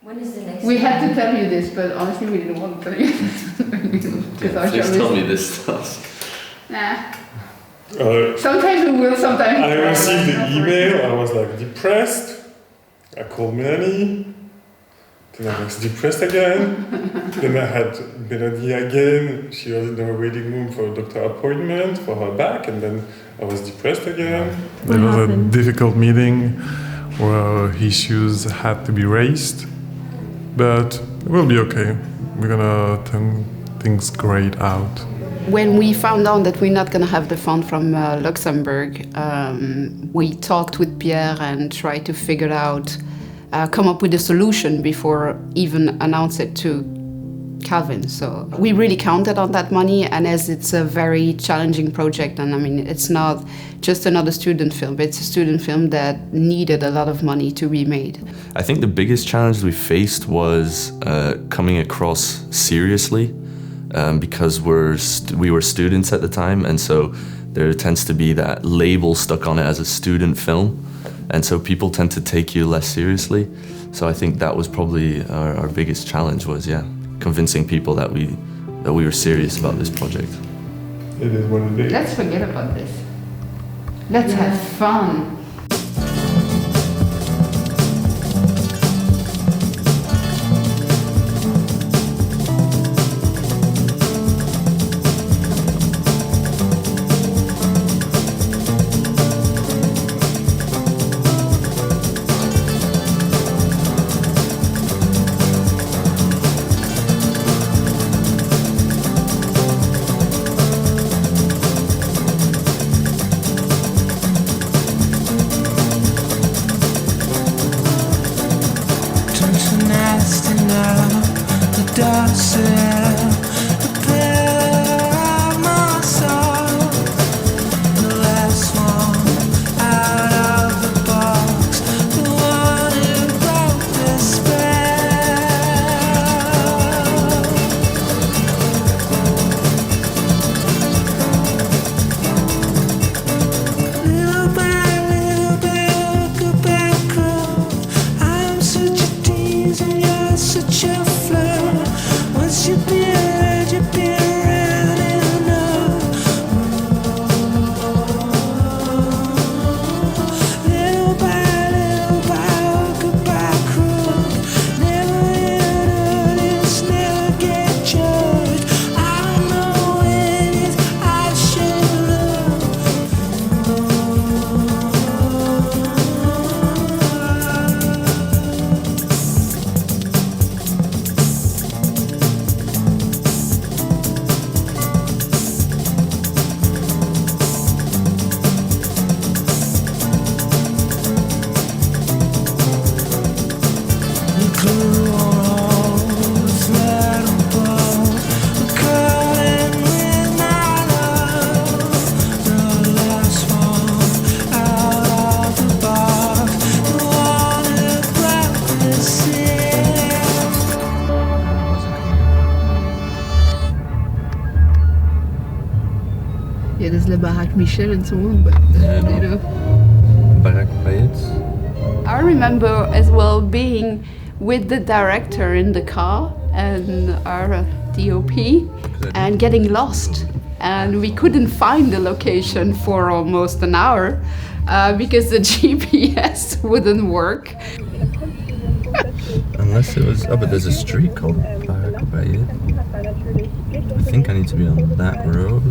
When is the next We had to tell you this, but honestly we didn't want to tell you this. Please tell me this task. Nah. Sometimes we will, sometimes I received the email, I was like depressed. I called Melanie. Then I was depressed again. Then I had Melanie again. She was in the waiting room for a doctor appointment for her back, and then I was depressed again. There was a difficult meeting where issues had to be raised, but it will be okay. We're gonna turn things great out. When we found out that we're not going to have the fund from Luxembourg, we talked with Pierre and tried to figure out, come up with a solution before even announce it to Calvin. So we really counted on that money, and as it's a very challenging project, and I mean, it's not just another student film, it's a student film that needed a lot of money to be made. I think the biggest challenge we faced was coming across seriously. Because we were students at the time, and so there tends to be that label stuck on it as a student film, and so people tend to take you less seriously. So I think that was probably our biggest challenge was, convincing people that we were serious about this project. It is what it is. Let's forget about this. Let's have fun. Yeah, there's Le Baraque Michel and so on, but you know. Baraque Payet. I remember as well being with the director in the car and our DOP and getting lost. And we couldn't find the location for almost an hour because the GPS wouldn't work. Unless it was, but there's a street called Baraque Payet. I think I need to be on that road.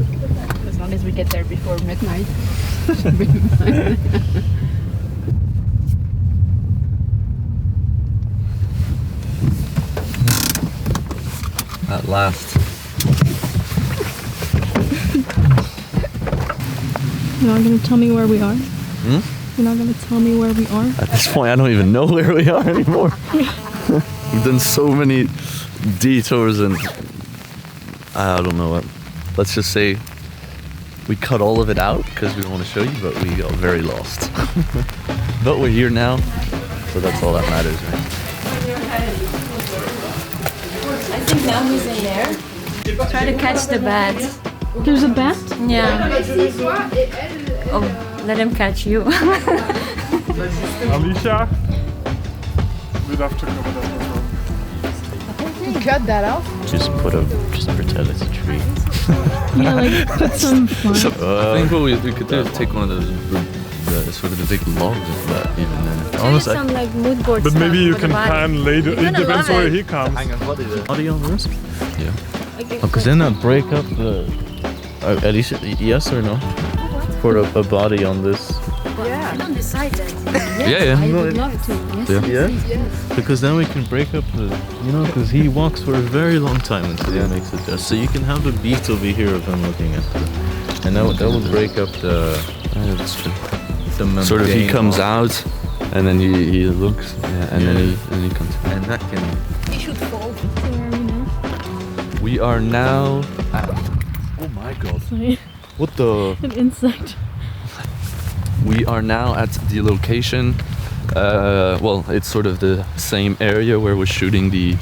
As long as we get there before midnight. At last. You're not going to tell me where we are? You're not going to tell me where we are? At this point, I don't even know where we are anymore. We've done so many detours and I don't know what. Let's just say we cut all of it out because we don't want to show you, but we got very lost. But we're here now, so that's all that matters, right? I think now he's in there. Try to catch the bat. There's a bat? Yeah. Oh, let him catch you. Alicia? We'd have to cover that as well. Cut that off. Just pretend it's a tree. Yeah, like put some fun. I think what we could do is take one of those sort of the big logs of that even then. Honestly, some like mood board But stuff maybe you for can the body. pan later. You're It gonna depends love where it. he comes. body on this? Yeah. Because then I'd break up the. At least yes or no? For a body on this. I don't decide that. Yeah. I would love to. Yes. Yeah? Because then we can break up the. Because he walks for a very long time until he makes it there. So you can have the beat over here of him looking at it. And that would break up the. Yeah, that's true. The Sort of he mundane comes walk. out and then he looks and then he comes. And that can. He should fall. So where are we now? We are now at, oh my god. Sorry, What the? an insect. We are now at the location. Well, it's sort of the same area where we're shooting the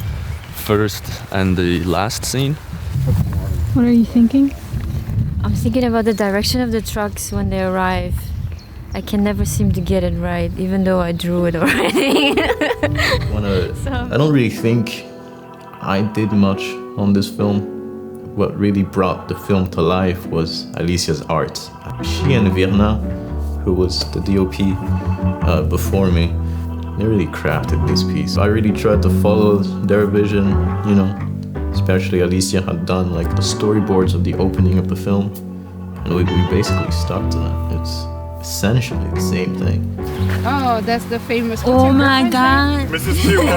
first and the last scene. What are you thinking? I'm thinking about the direction of the trucks when they arrive. I can never seem to get it right, even though I drew it already. I don't really think I did much on this film. What really brought the film to life was Alicia's art. She and Virna, who was the DOP before me, they really crafted this piece. I really tried to follow their vision, Especially Alicia had done like the storyboards of the opening of the film, and we basically stuck to that. It's essentially the same thing. Oh, that's the famous. Oh my god. Mrs. Stewart. I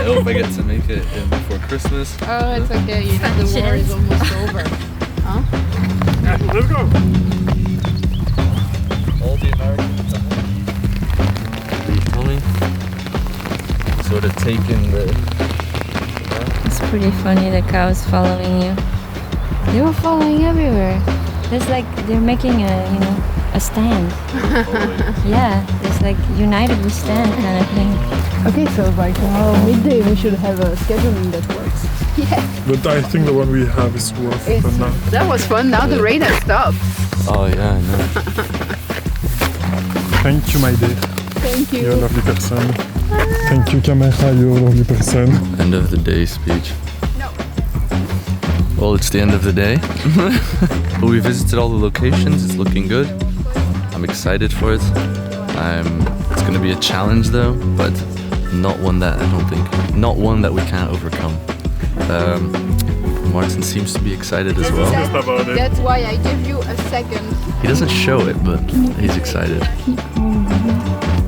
hope I get to make it before Christmas. Oh, it's okay. The war is almost over. Yeah, let's go. All the Americans. Are you filming? Sort of taking the. It's pretty funny, the cows following you. They were following everywhere. It's like they're making a stand. Yeah, it's like united we stand kind of thing. Okay, so by tomorrow midday we should have a scheduling that works. But I think the one we have is worth it now. That was fun. Now the rain has stopped. Oh yeah, I know. Thank you, my dear. Thank you. You're a lovely person. Thank you, camera. You're a lovely person. End of the day speech. No. Well, it's the end of the day. But we visited all the locations. It's looking good. I'm excited for it. It's going to be a challenge though, but not one that we can't overcome. Martin seems to be excited as well. Just about it. That's why I give you a second. He doesn't show it, but he's excited.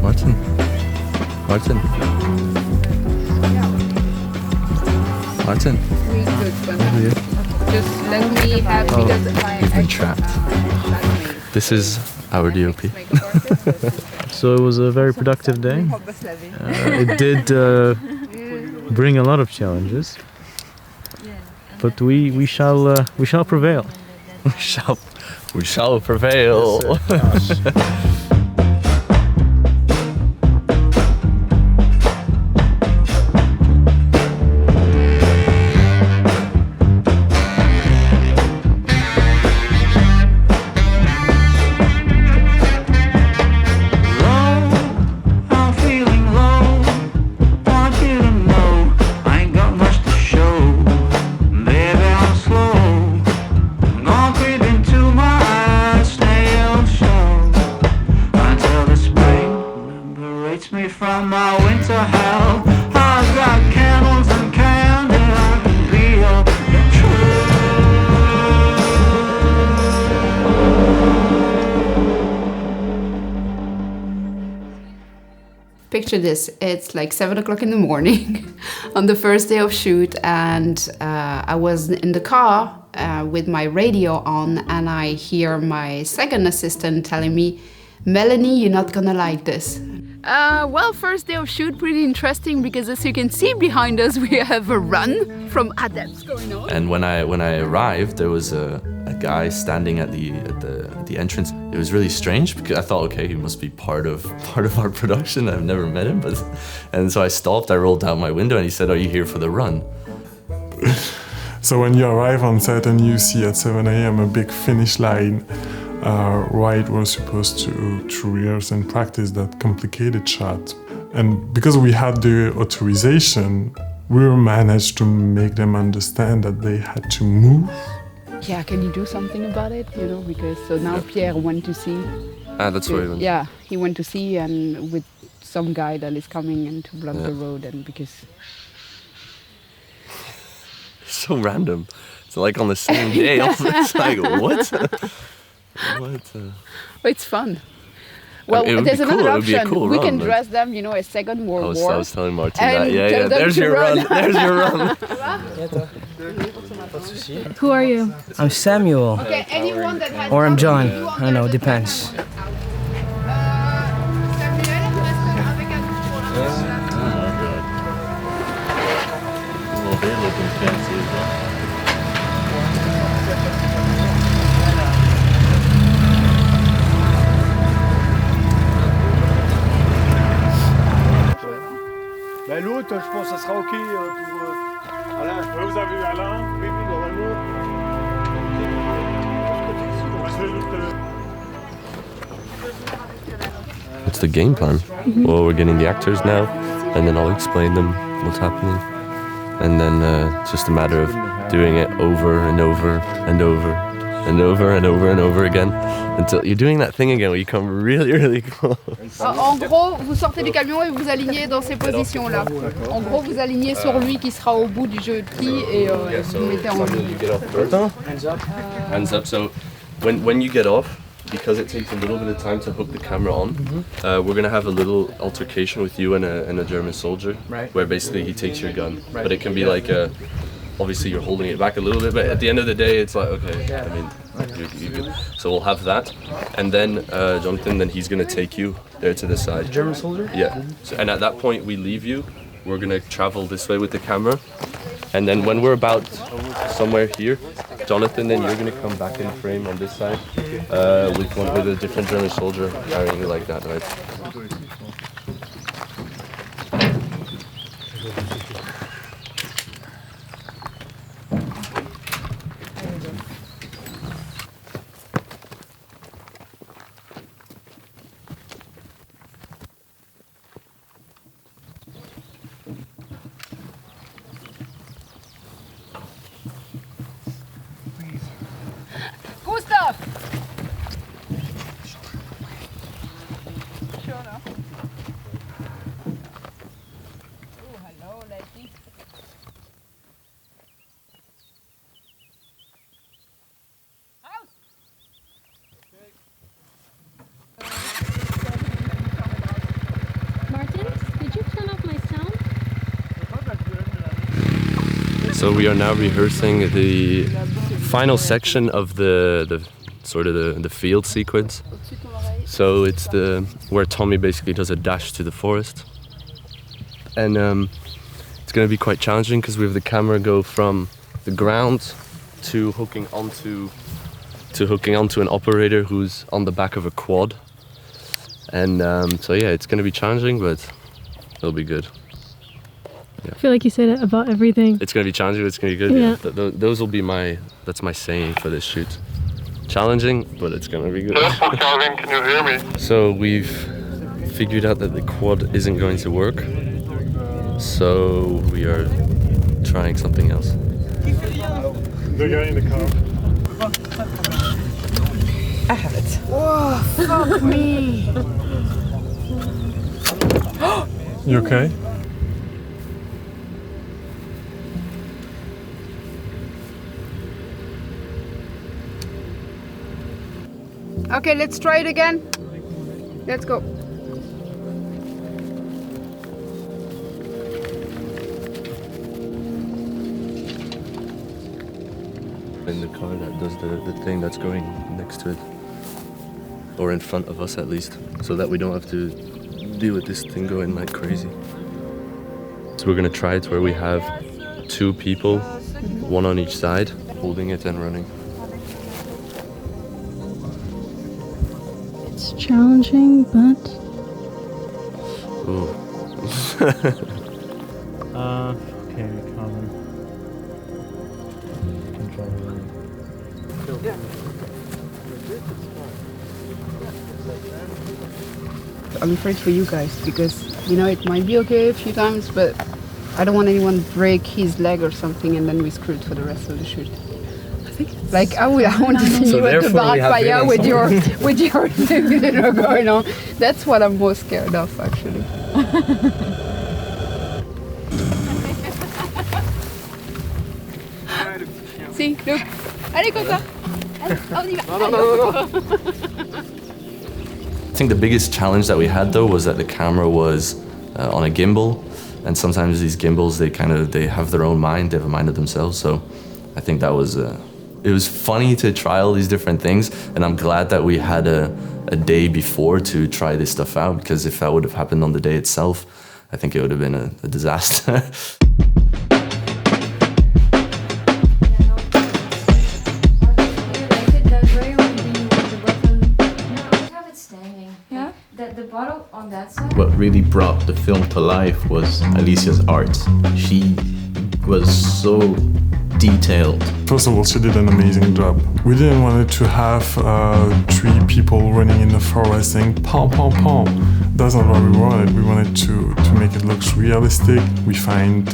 Martin. Martin. Martin. We could, but just let me have because You've been trapped. This is our DOP. So it was a very productive day. It did bring a lot of challenges, but we shall prevail. We shall prevail. From my winter hell, I've got candles and candy. I can be your Picture this, it's like 7 o'clock in the morning on the first day of shoot, and I was in the car with my radio on, and I hear my second assistant telling me, Melanie, you're not gonna like this. Well, first day of shoot, pretty interesting, because as you can see behind us, we have a run from adepts going on. And when I arrived, there was a guy standing at the entrance. It was really strange because I thought, okay, he must be part of our production. I've never met him, and so I stopped. I rolled down my window, and he said, "Are you here for the run?" So when you arrive on set and you see at 7 a.m. a big finish line, right, we're supposed to rehearse and practice that complicated shot. And because we had the authorization, we managed to make them understand that they had to move. Yeah, can you do something about it? You know, because so now Pierre went to see. That's where he went. Yeah, he went to see and with some guy that is coming and to block the road and because. So random. It's like on the same day. It's like, what? It's fun. Well, it would there's be another cool. It would be a option. cool we run, can but- dress them, you know, as Second World War. I was telling Martin and that. Yeah, tell yeah. them There's to your run. run. There's your run. Who are you? I'm Samuel. Okay, anyone that has Or I'm not- John. you are I don't know, gonna depends. Samuel, reste avec un pour la Well, they're looking fancy as well. Ben, l'autre, je pense que ça sera OK pour Alain. Vous avez eu Alain? Oui, normalement. What's the game plan? Well, we're getting the actors now, and then I'll explain them what's happening. And then it's just a matter of doing it over and over and over and over and over and over again until you're doing that thing again where you come really, really close. En gros, vous sortez du camion et vous alignez dans ces positions-là. En gros, vous alignez sur lui qui sera au bout du jeu de qui et vous mettez en ligne. You get off first. Hands up. So when you get off, because it takes a little bit of time to hook the camera on, we're gonna have a little altercation with you and a German soldier, Right. where basically he takes your gun, but it can be like obviously you're holding it back a little bit, but at the end of the day, it's like okay, I mean, you're good. So we'll have that, and then Jonathan, then he's gonna take you there to the side. German soldier? Yeah. So, and at that point, we leave you. We're gonna travel this way with the camera, and then when we're about somewhere here, Jonathan, then you're gonna come back in frame on this side with a different German soldier carrying you like that, right? Gustav! Martin, did you turn off my sound? So we are now rehearsing the final section of the sort of the field sequence. So it's where Tommy basically does a dash to the forest, and it's going to be quite challenging because we have the camera go from the ground to hooking onto an operator who's on the back of a quad, and so yeah, it's going to be challenging, but it'll be good. I feel like you say that about everything. It's going to be challenging, but it's going to be good. Yeah. Those will be that's my saying for this shoot. Challenging, but it's going to be good. Calvin, can you hear me? So we've figured out that the quad isn't going to work. So we are trying something else. The guy in the car. Fuck me! You okay? Okay, let's try it again. Let's go. In the car that does the thing that's going next to it. Or in front of us at least. So that we don't have to deal with this thing going like crazy. So we're gonna try it where we have two people, one on each side, holding it and running. It's challenging, but Ooh. Okay, Calvin. Control room. I'm afraid for you guys because You know, it might be okay a few times, but I don't want anyone break his leg or something and then we're screwed for the rest of the shoot. Like I want to see So you at the therefore we have bonfire been on with your you know, going on. That's what I'm most scared of, actually. Si, look. Allez comme ça. Allez, on y va. I think the biggest challenge that we had though was that the camera was on a gimbal, and sometimes these gimbals they have their own mind, they have a mind of themselves. So I think that was it was funny to try all these different things, and I'm glad that we had a day before to try this stuff out, because if that would have happened on the day itself, I think it would have been a disaster. What really brought the film to life was Alicia's art. She was so detailed. First of all, she did an amazing job. We didn't want it to have 3 people running in the forest saying "pow, pow, pow." That's not what we wanted. We wanted to make it look realistic. We find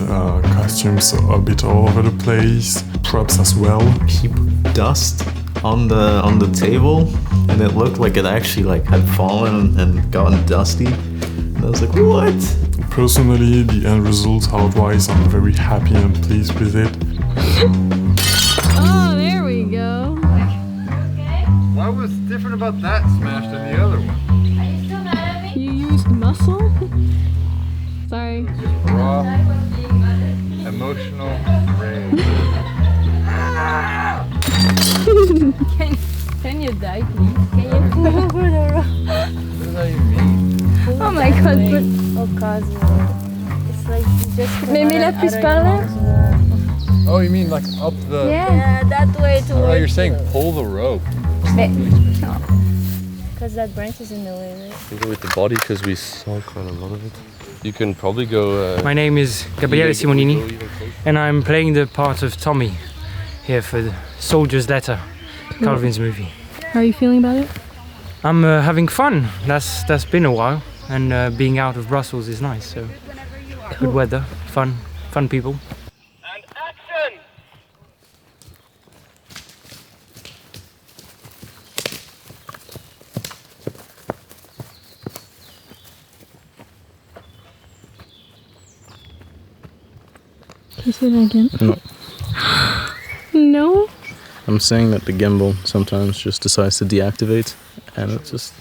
costumes a bit all over the place, props as well. She put dust on the table, and it looked like it actually had fallen and gotten dusty. And I was like, what? Personally, the end result art-wise, I'm very happy and pleased with it. Oh, there we go. What was different about that smash than the other one? You used muscle? Sorry. Raw, emotional rage. Can you die, please? Can you pull over the road? What does that even mean? Oh my god, but... Oh, Cosmo. It's like just... Mais mets-la plus par là. Oh, you mean like up the... Yeah, that way to Oh, you're saying pull the rope. Because that branch is in the way, right? You go with the body because we saw quite a lot of it. You can probably go... My name is Gabriele Simonini, and I'm playing the part of Tommy here for the Soldier's Letter, Calvin's movie. How are you feeling about it? I'm having fun. That's been a while, and being out of Brussels is nice. So good weather, fun people. And action! Can you say that again? No. No? I'm saying that the gimbal sometimes just decides to deactivate, and it just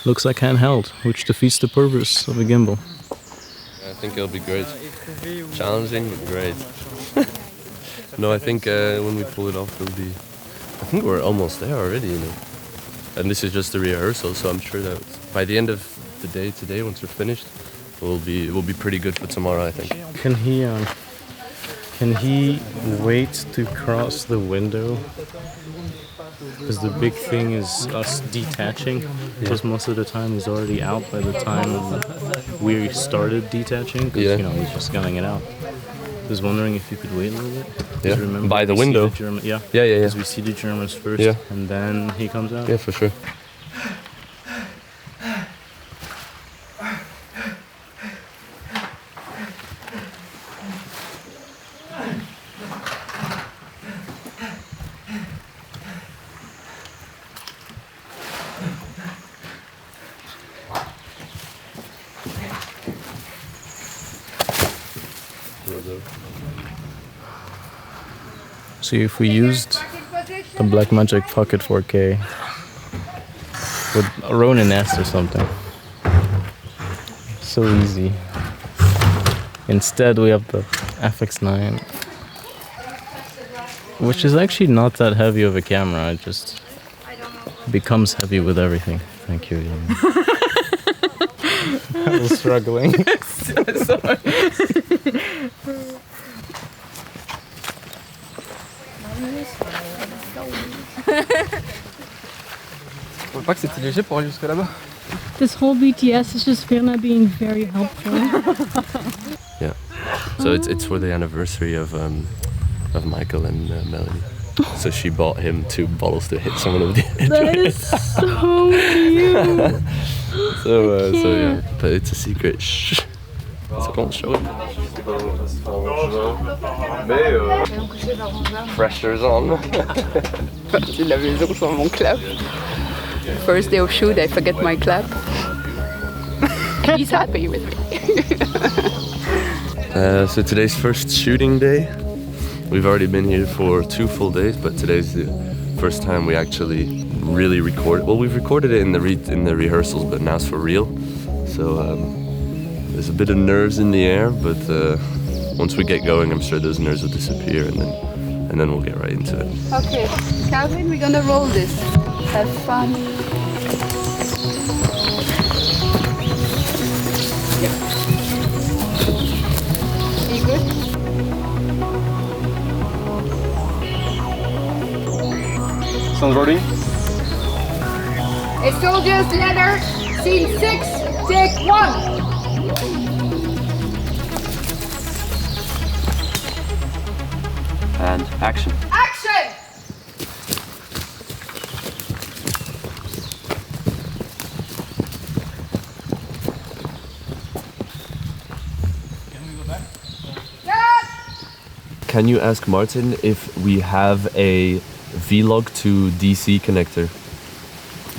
looks like handheld, which defeats the purpose of a gimbal. I think it'll be great. Challenging, but great. No, I think when we pull it off, it'll be... I think we're almost there already, you know. And this is just the rehearsal, so I'm sure that by the end of the day today, once we're finished, it will be pretty good for tomorrow, I think. Can he wait to cross the window? Because the big thing is us detaching. Because most of the time he's already out by the time we started detaching. Because you know, he's just gunning it out. I was wondering if you could wait a little bit. Yeah. Remember, by the window. Yeah. Yeah. Because we see the Germans first, and then he comes out. Yeah, for sure. So if we used the Blackmagic Pocket 4K with a Ronin S or something, so easy. Instead we have the FX9, which is actually not that heavy of a camera, it just becomes heavy with everything. Thank you. I was struggling. Sorry. Je trouvais pas que c'était léger pour aller jusque là-bas. This whole BTS is just Virna being very helpful. Yeah. So it's for the anniversary of Michael and Melanie. So she bought him 2 bottles to hit someone over the head. That is so cute. So yeah, but it's a secret. Shh. compte, Joey? Mais pressure's on. C'est la maison sur mon clap. First day of shoot, I forget my clap. He's happy with me. So today's first shooting day. We've already been here for 2 full days, but today's the first time we actually really recorded. Well, we've recorded it in the rehearsals, but now it's for real. So there's a bit of nerves in the air, but once we get going, I'm sure those nerves will disappear, and then we'll get right into it. Okay, Calvin, we're gonna roll this. Have fun. Yep. Are you good? Sounds rolling. A soldier's letter, scene 6, take 1. And action. Action! Can you ask Martin if we have a vlog to DC connector?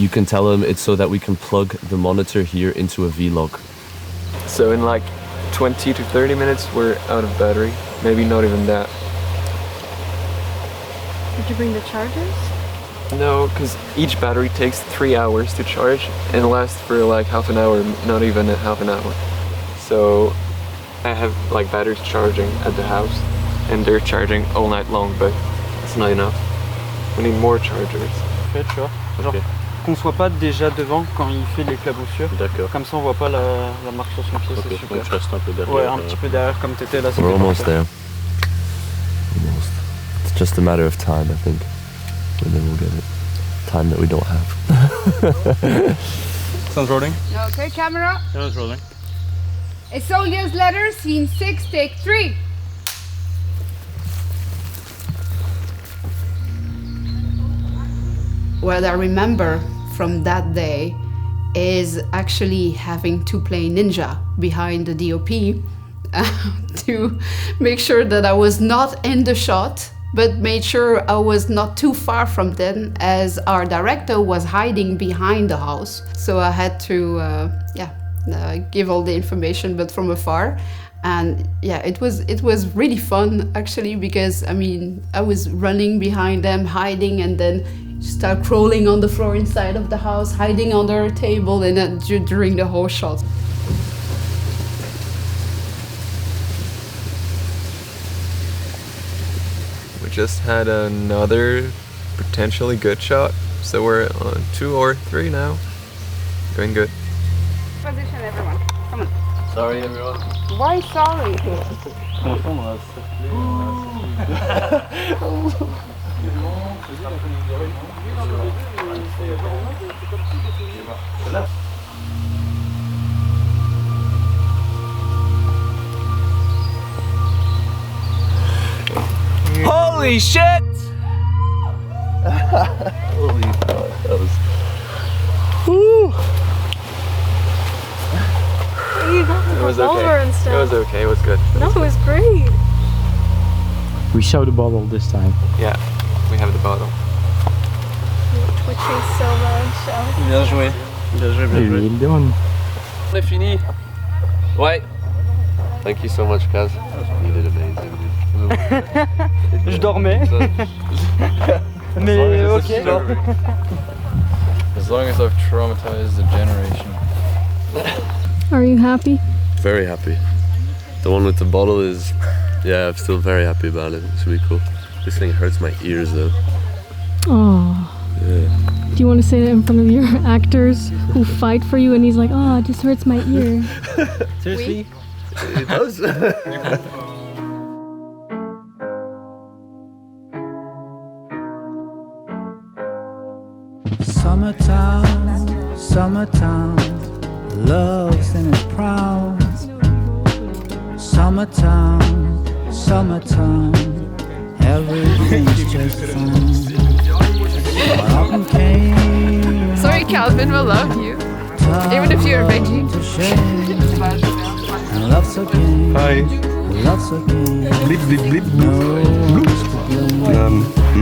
You can tell him it's so that we can plug the monitor here into a vlog. So in like 20 to 30 minutes, we're out of battery. Maybe not even that. Did you bring the chargers? No, because each battery takes 3 hours to charge and lasts for like half an hour, not even a half an hour. So I have like batteries charging at the house and they're charging all night long, but it's not enough. We need more chargers. Tu vois, genre qu'on soit pas déjà devant quand il fait l'éclaboussure. D'accord. Comme ça on voit pas la marque sur son pied, c'est super. Donc je reste un peu derrière. Ouais, un petit peu derrière comme t'étais là. We're almost there. Almost. It's just a matter of time, I think. And then we'll get it. Time that we don't have. Sounds rolling. Okay, camera. Yeah, it's rolling. A soldier's letter, scene 6, take 3. What I remember from that day is actually having to play ninja behind the DOP to make sure that I was not in the shot, but made sure I was not too far from them, as our director was hiding behind the house. So I had to give all the information, but from afar. And yeah, it was really fun actually, because I mean I was running behind them, hiding, and then start crawling on the floor inside of the house, hiding under a table, and during the whole shot. We just had another potentially good shot, so we're on 2 or 3 now. Going good. Position, everyone. Come on. Sorry, everyone. Why sorry? Holy shit! Holy fuck, that was... You got the It was revolver okay. and stuff. It was okay. It was good. No, it was great. We show the bottle this time. Yeah, we have the bottle. You're twitching so much. Bien joué. Bien joué, bien joué. Il donne. On est fini. Ouais. Thank you so much, Kaz. You did amazing. Je dormais. Mais ok. As long as I've traumatized a generation. Are you happy? Very happy. The one with the bottle is... Yeah, I'm still very happy about it. It should be cool. This thing hurts my ears though. Oh. Yeah. Do you want to say that in front of your actors who fight for you, and he's like, oh, it just hurts my ear? Seriously? It does. Summertime, summertime, love's in its prime. Summertime, summertime, everything's just fine. Autumn came. Sorry, Calvin will love you, even if you're a veggie. Love's a game. Hi. Love's a game. Blip, blip, blip, No blip. one's to blame.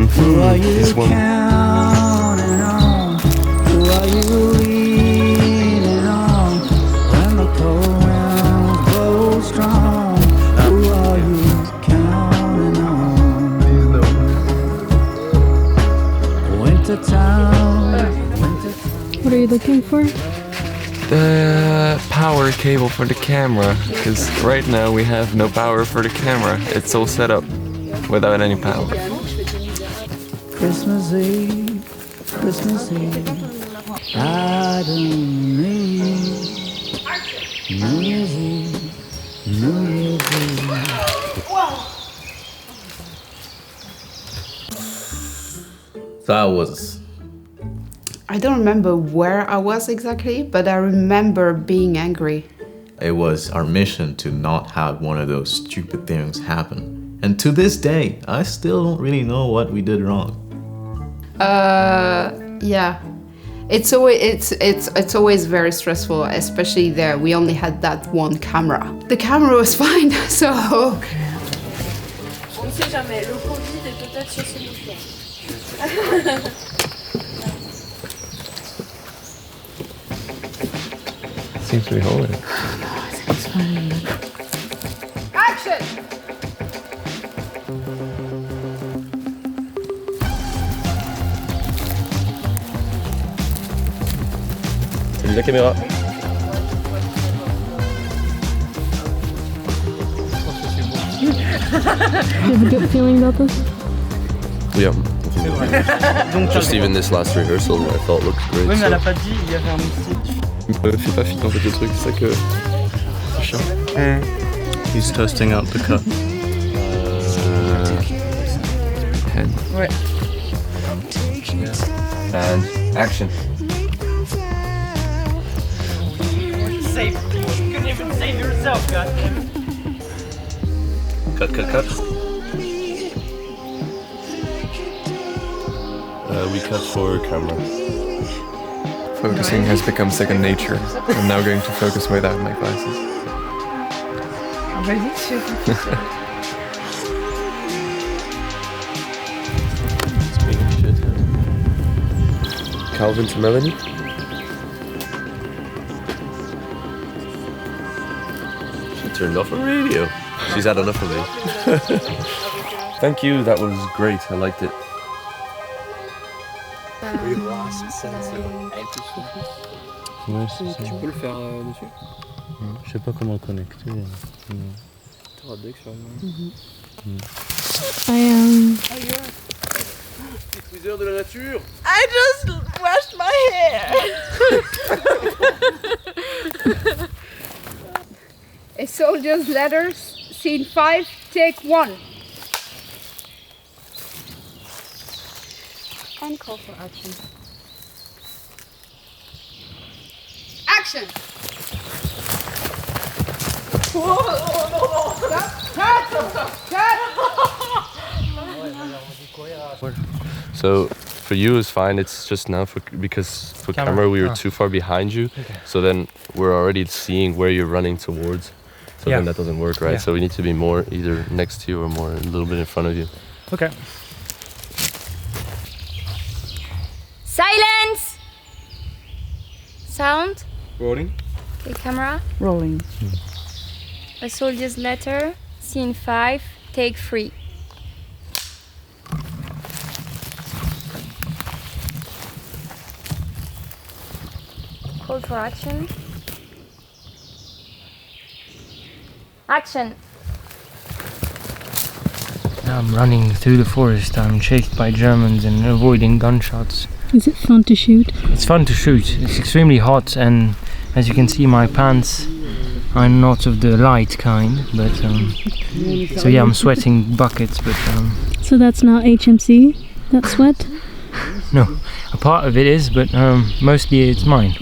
Who are you This one. counting on? Who are you leaning on? When the cold winds blow strong, who are you counting on? Winter town. What are you looking for? The power cable for the camera, because right now we have no power for the camera. It's all set up without any power. Christmas Eve, Christmas Eve, I don't need New Year's Eve, New Year's Eve. That was I don't remember where I was exactly, but I remember being angry. it was our mission to not have one of those stupid things happen. And to this day, I still don't really know what we did wrong. Yeah. It's always very stressful, especially there. We only had that one camera. The camera was fine, so. On ne sait jamais, le Covid est peut-être sur ce dossier. Seems to be holding. Action! Salut la caméra. You have a good feeling about this? Yeah. Just even this last rehearsal, I thought looked great. Oui, mais elle a pas dit, il y avait un mystère. C'est pas fit en fait le truc, c'est ça que c'est chiant. He's testing out the cut. 10. Ouais. And action. Save. You couldn't even save yourself, goddammit. Cut. We cut for camera. Focusing has become second nature. I'm now going to focus without my glasses. Vas-y, je fais. Calvin to Melanie. She turned off her radio. She's had enough of me. Thank you, that was great. I liked it. Ouais, c'est ça. Tu peux le faire dessus? Je sais pas comment le connecter. T'auras deck sûrement. Maîtriseur de la nature. I just washed my hair. A soldier's letters, scene 5, take 1. And call for action. Action! So for you it's fine. It's just now because for camera we were too far behind you. Okay. So then we're already seeing where you're running towards. So then that doesn't work, right? Yeah. So we need to be more either next to you or more a little bit in front of you. Okay. Silence! Sound. Rolling. Okay, camera. Rolling. A soldier's letter, scene 5, take 3. Call for action. Action! I'm running through the forest. I'm chased by Germans and avoiding gunshots. Is it fun to shoot? It's fun to shoot. It's extremely hot, and as you can see, my pants are not of the light kind. But so yeah, I'm sweating buckets. But So that's not HMC, that sweat? no, a part of it is, but mostly it's mine.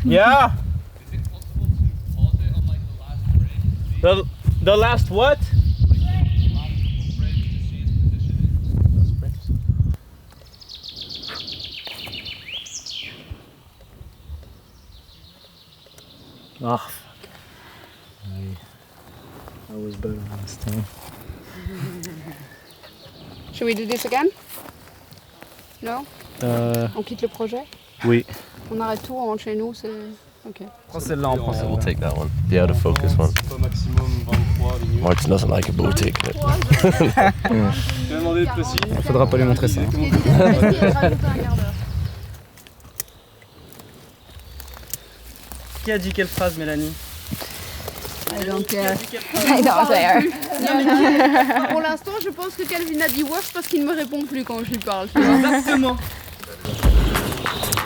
Yeah. The last what? Oh, I was better last time. Should we do this again? No? On quitte le projet? Oui. On arrête tout, on rentre chez nous, c'est... Ok. Prends celle-là en français. We'll take that one. The out of focus one. Mark's nothing like it, but we're taking it. Tu m'as demandé d'être précis. Faudra pas lui montrer ça. Qui a dit quelle phrase, Mélanie? I don't care. Pour l'instant, je pense que Calvin a dit WAF parce qu'il ne me répond plus quand je lui parle. Exactement.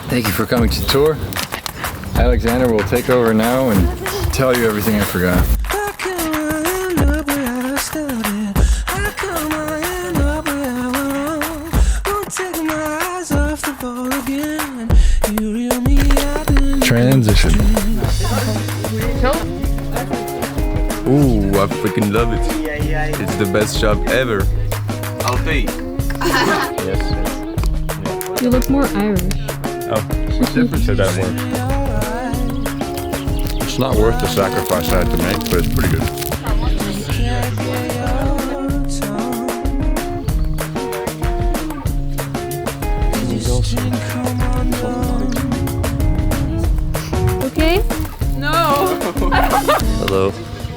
Thank you for coming to the tour. Alexander will take over now and tell you everything I forgot. Transition. Ooh, I freaking love it. It's the best job ever. I'll pay. Yes. You look more Irish. Oh, different said that word. It's not worth the sacrifice I had to make, but it's pretty good. Okay? No! Hello.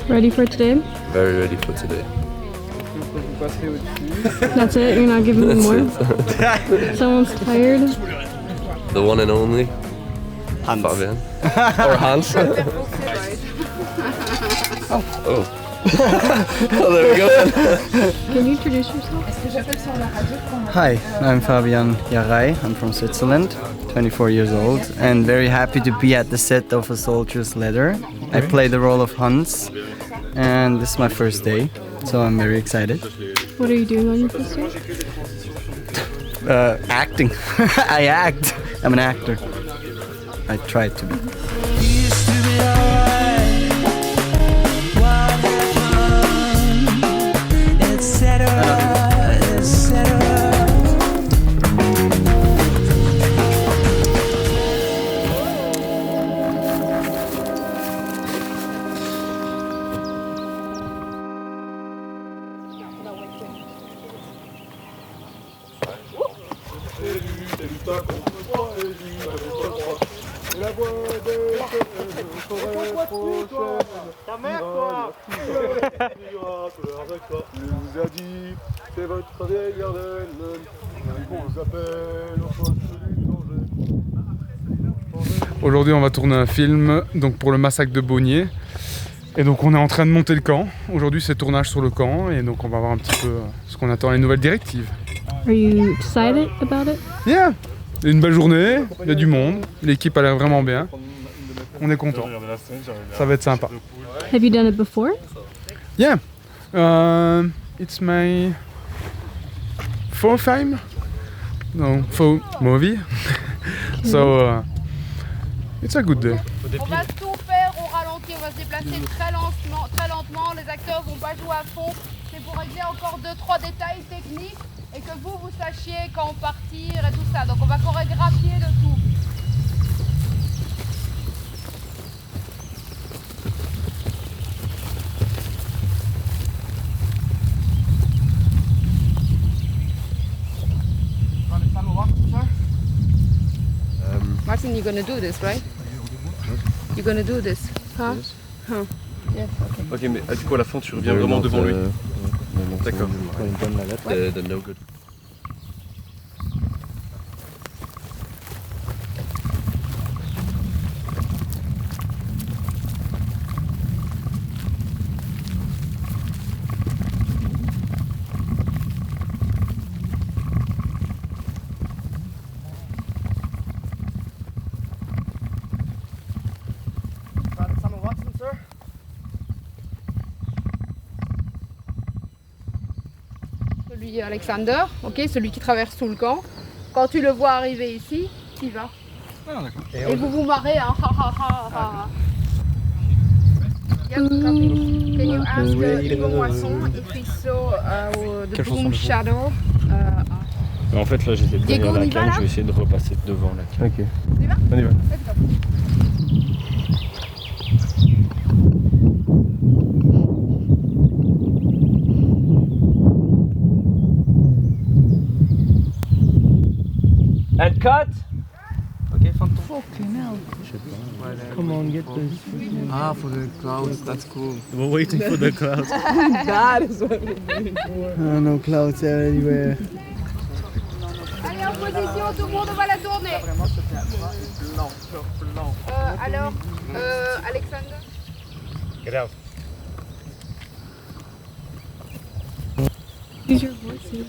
Ready for today? Very ready for today. That's it? You're not giving me more? Someone's tired? The one and only Hans. Fabian. Or Hans. Oh. Oh, there we go. Can you introduce yourself? Hi, I'm Fabian Jaray. I'm from Switzerland, 24 years old, and very happy to be at the set of A Soldier's Letter. I play the role of Hans, and this is my first day, so I'm very excited. What are you doing on your first day? Acting. I act. I'm an actor. I try to be. Ta mère, toi! Il vous a dit, c'est votre vieille Garden. On vous appelle au poste du danger. Aujourd'hui, on va tourner un film donc pour le massacre de Beaunier. Et donc, on est en train de monter le camp. Aujourd'hui, c'est tournage sur le camp. Et donc, on va voir un petit peu ce qu'on attend les nouvelles directives. Are you excited about it? Yeah! Une belle journée, il y a du monde. L'équipe a l'air vraiment bien. On est content. Ça va être sympa. Have you done it before? Yeah. It's my fourth time. No, fourth movie. So, it's a good day. On va tout faire au ralenti, on va se déplacer très lentement, les acteurs vont pas jouer à fond. C'est pour régler encore 2-3 détails techniques et que vous sachiez quand partir et tout ça. Donc on va chorégraphier le tout. Martin, you're gonna do this, right? You're gonna do this, huh? Yes. Huh. Yes, okay. Ok, mais du coup à la fin tu reviens vraiment devant lui. D'accord. Quand il donne la lettre. The no good. Celui Alexander, ok, celui qui traverse tout le camp. Quand tu le vois arriver ici, tu y vas. Ah, d'accord. Et vous vous marrez, hein. Ha ha ha ha. Yep, copy. Can you ask Yvon Moisson if he saw the boom shadow? En fait, là, j'étais derrière la canne, je vais essayer de repasser devant la canne. Ok. On y va? On y va. cut. Ok, fin de ton. Fucking hell. Come on, get this. Ah, for the clouds, that's cool. We're waiting for the clouds. That is what we're waiting for. Oh, no clouds anywhere. Allez, en position, tout le monde va la tourner. Alors, Alexander. Get out. Use your voices.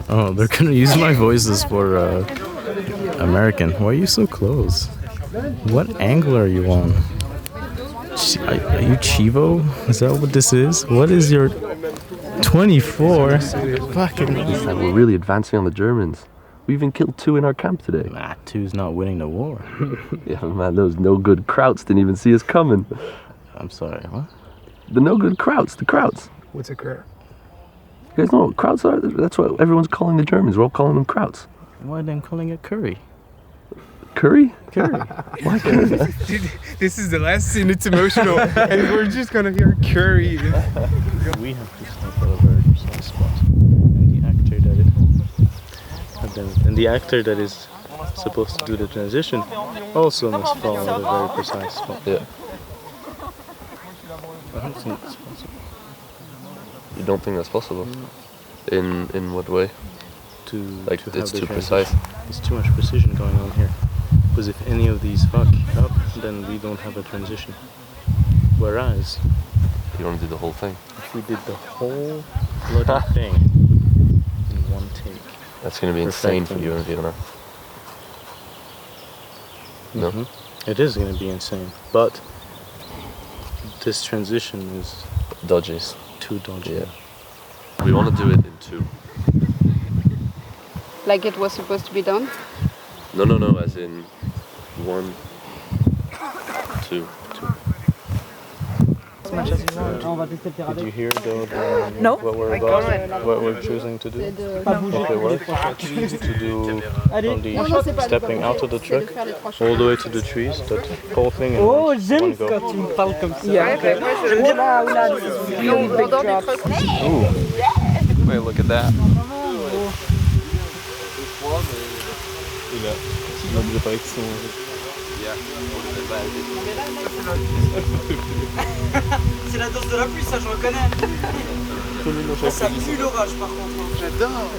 Oh, they're gonna use my voices for American. Why are you so close? What angle are you on? Are you Chivo? Is that what this is? What is your 24? Fucking. We're really advancing on the Germans. We even killed 2 in our camp today. Nah, 2's not winning the war. Yeah, man, those no good Krauts didn't even see us coming. I'm sorry, what? The no good Krauts, the Krauts. What's a kraut? You guys know what Krauts are? That's what everyone's calling the Germans. We're all calling them Krauts. Why are they calling it curry? Curry? Curry. Why curry? This is the last scene, it's emotional. And we're just gonna hear curry. We have to stop at a very precise spot. And the actor that is supposed to do the transition also must follow at a very precise spot. Yeah. I don't think it's possible. You don't think that's possible? In what way? Like to it's have the too transition. precise. There's too much precision going on here. Because if any of these fuck up, then we don't have a transition. Whereas, you want to do the whole thing? If we did the whole bloody thing in one take. That's going to be insane for you and Fiona. No? Mm-hmm. It is going to be insane. But this transition is dodgy. Too dodgy. Yeah. We want to do it in 2. Like it was supposed to be done? No, as in 1, 2. Did you hear though No. what we're about, what we're choosing to do? Okay, what? To do from the stepping out of the truck all the way to the trees, that whole thing in one go. Quand tu me parles comme ça. Yeah, okay. J'aime bien really big drops. Ooh. Wait, look at that. C'est la danse de la pluie, ça je reconnais. Ça pue l'orage par contre. J'adore.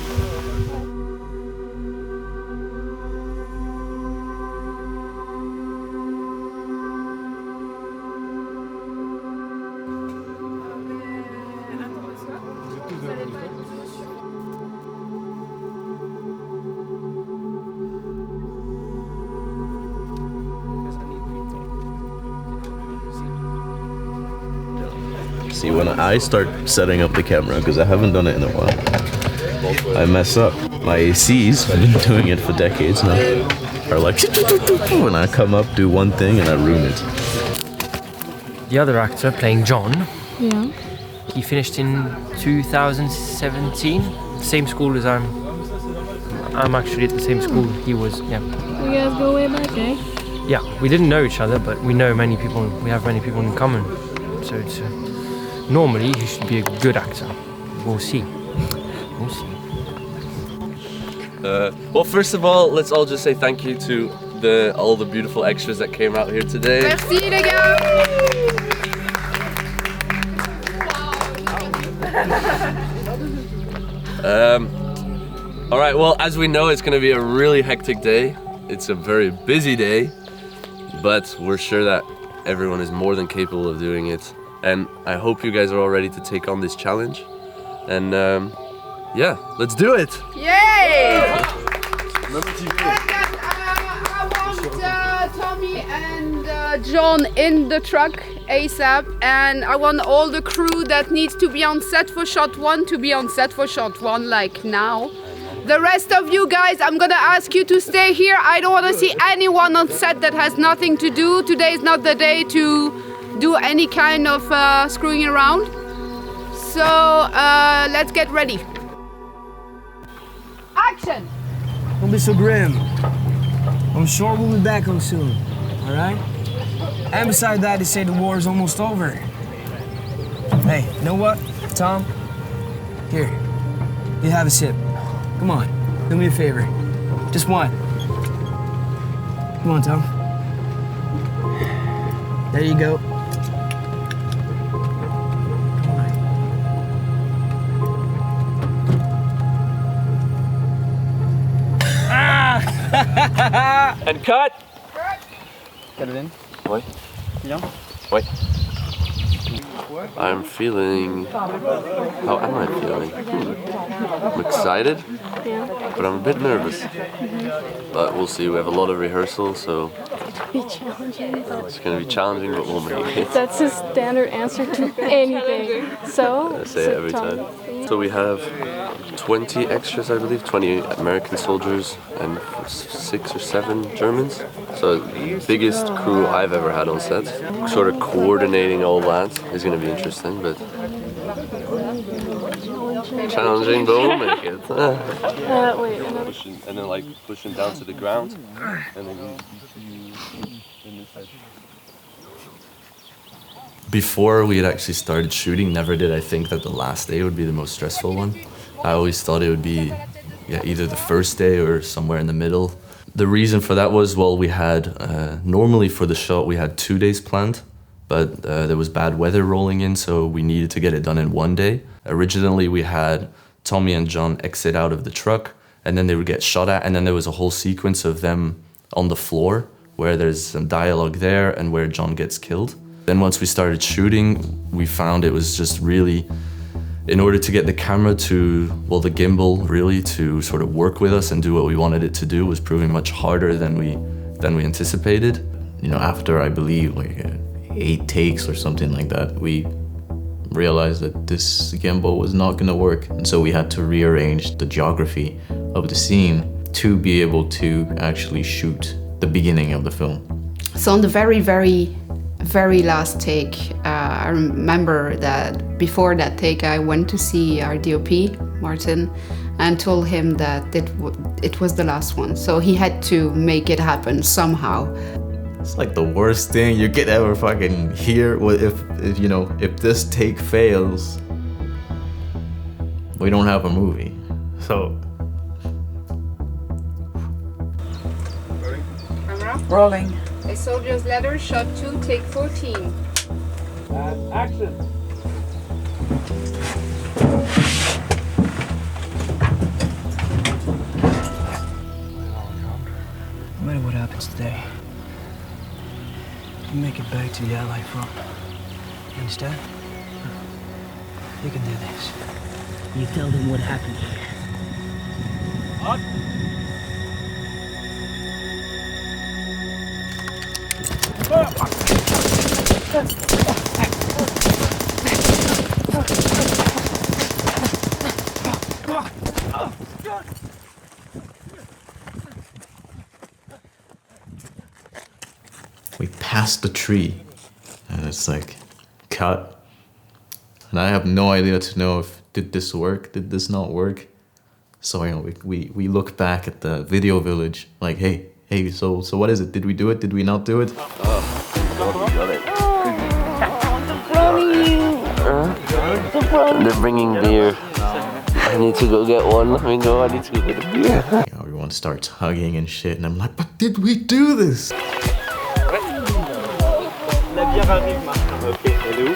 See, when I start setting up the camera, because I haven't done it in a while, I mess up. My ACs, I've been doing it for decades now, are like, when I come up, do one thing, and I ruin it. The other actor playing John, Yeah. he finished in 2017, same school as I'm actually at the same school he was, yeah. You guys go way back, eh? Yeah, we didn't know each other, but we know many people, we have many people in common. So it's, normally he should be a good actor. We'll see. We'll see. Well, first of all, let's all just say thank you to all the beautiful extras that came out here today. Merci les gars. All right, well, as we know, it's going to be a really hectic day. It's a very busy day, but we're sure that everyone is more than capable of doing it. And I hope you guys are all ready to take on this challenge. And yeah, let's do it! Yay! I want Tommy and John in the truck ASAP, and I want all the crew that needs to be on set for shot 1 to be on set for shot 1, like now. The rest of you guys, I'm gonna ask you to stay here. I don't want to see anyone on set that has nothing to do. Today is not the day to do any kind of screwing around. So let's get ready. Action! Don't be so grim. I'm sure we'll be back home soon, alright? And beside that, they say the war is almost over. Hey, you know what, Tom? Here, you have a sip. Come on. Do me a favor. Just one. Come on, Tom. There you go. And cut! Calvin? Oui. Bien? Oui. I'm feeling... How am I feeling? I'm excited, but I'm a bit nervous. But we'll see, we have a lot of rehearsals, so Be challenging. it's going to be challenging, but we'll make it. That's his standard answer to anything. So, I say it every Tom, time. So we have 20 extras, I believe, 20 American soldiers and 6 or 7 Germans. So biggest crew I've ever had on set. Sort of coordinating all that is going to be interesting, but challenging, but we'll make it. Wait, And then like pushing down to the ground, and then Before we had actually started shooting, never did I think that the last day would be the most stressful one. I always thought it would be either the first day or somewhere in the middle. The reason for that was, well, we had, normally for the shot we had 2 days planned, but there was bad weather rolling in, so we needed to get it done in 1 day. Originally we had Tommy and John exit out of the truck, and then they would get shot at, and then there was a whole sequence of them on the floor, where there's some dialogue there and where John gets killed. Then once we started shooting, we found it was just really, in order to get the camera to, well, the gimbal really to sort of work with us and do what we wanted it to do was proving much harder than we anticipated. You know, after I believe like 8 takes or something like that, we realized that this gimbal was not gonna work. And so we had to rearrange the geography of the scene to be able to actually shoot the beginning of the film. So on the very last take, I remember that before that take I went to see our DOP, Martin, and told him that it was the last one. So he had to make it happen somehow. It's like the worst thing you could ever fucking hear. If you know, if this take fails, we don't have a movie. So Rolling. A soldier's letter, shot 2, take 14. Action. No matter what happens today, you make it back to the Allied front. You understand? You can do this. You tell them what happened here. we passed the tree, and it's like, cut. And I have no idea to know if, did this work, did this not work? So, you know, we look back at the video village, like, hey, so what is it? Did we do it? Did we not do it? They're bringing beer. I need to go get one. Let me go. I need to go get a beer. You know, everyone starts hugging and shit, and I'm like, but did we do this? La bière arrive, Marc. Ok, elle est où?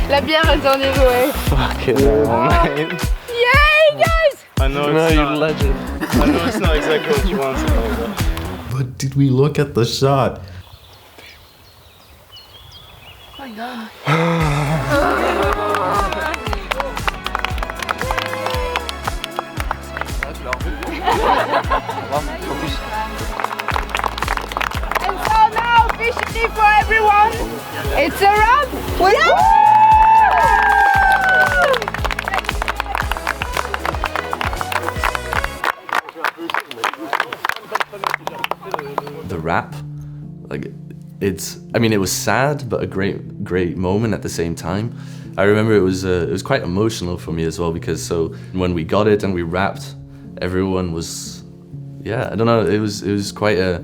La bière est en niveau. Fucking hell, man. Yay, guys! I know it's not, legend. I know it's not exactly what you want to know, But did we look at the shot? Oh my god. And so now, officially for everyone, it's a wrap! The rap, like, it was sad, but a great moment at the same time. I remember it was quite emotional for me as well, because so when we got it and we rapped, everyone was, I don't know, it was quite a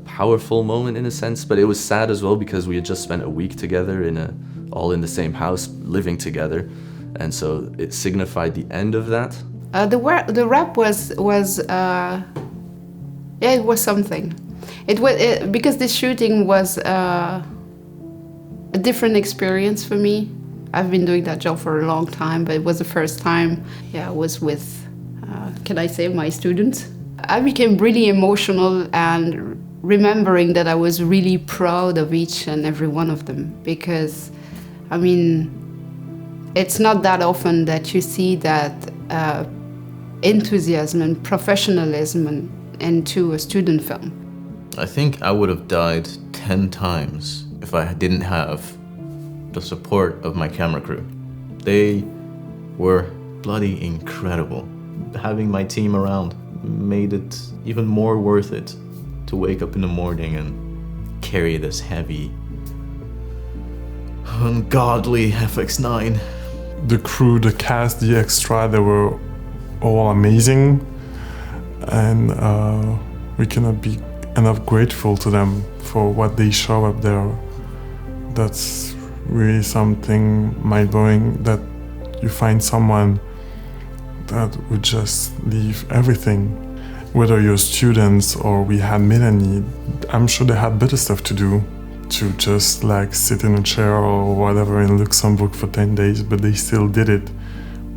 powerful moment in a sense, but it was sad as well because we had just spent a week together all in the same house, living together, and so it signified the end of that. The rap was yeah, it was something. It was because the shooting was a different experience for me. I've been doing that job for a long time, but it was the first time, yeah, I was with, can I say, my students. I became really emotional and remembering that I was really proud of each and every one of them, because, I mean, it's not that often that you see that enthusiasm and professionalism into a student film. I think I would have died 10 times if I didn't have the support of my camera crew. They were bloody incredible. Having my team around made it even more worth it to wake up in the morning and carry this heavy, ungodly FX9. The crew, the cast, the extra, they were all amazing, and we cannot be enough grateful to them for what they show up there. That's really something mind-blowing, that you find someone that would just leave everything. Whether you're students or we had Melanie, I'm sure they had better stuff to do, to just like sit in a chair or whatever in Luxembourg for 10 days, but they still did it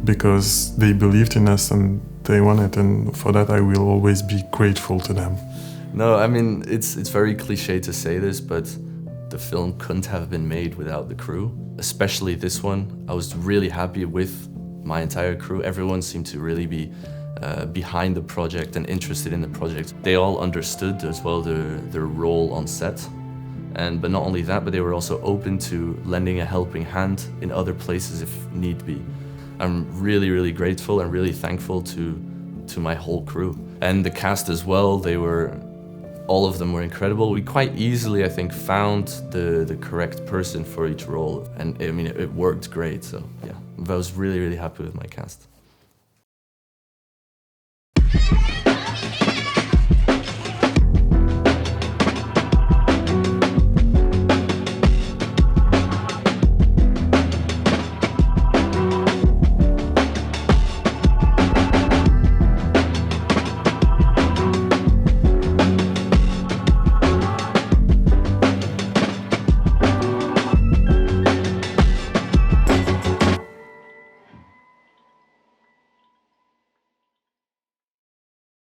because they believed in us and they wanted, and for that I will always be grateful to them. No, I mean, it's very cliche to say this, but the film couldn't have been made without the crew, especially this one. I was really happy with my entire crew. Everyone seemed to really be behind the project and interested in the project. They all understood as well their role on set. But not only that, but they were also open to lending a helping hand in other places if need be. I'm really, really grateful and really thankful to my whole crew. And the cast as well, all of them were incredible. We quite easily, I think, found the correct person for each role. And I mean, it worked great, so yeah. I was really, really happy with my cast.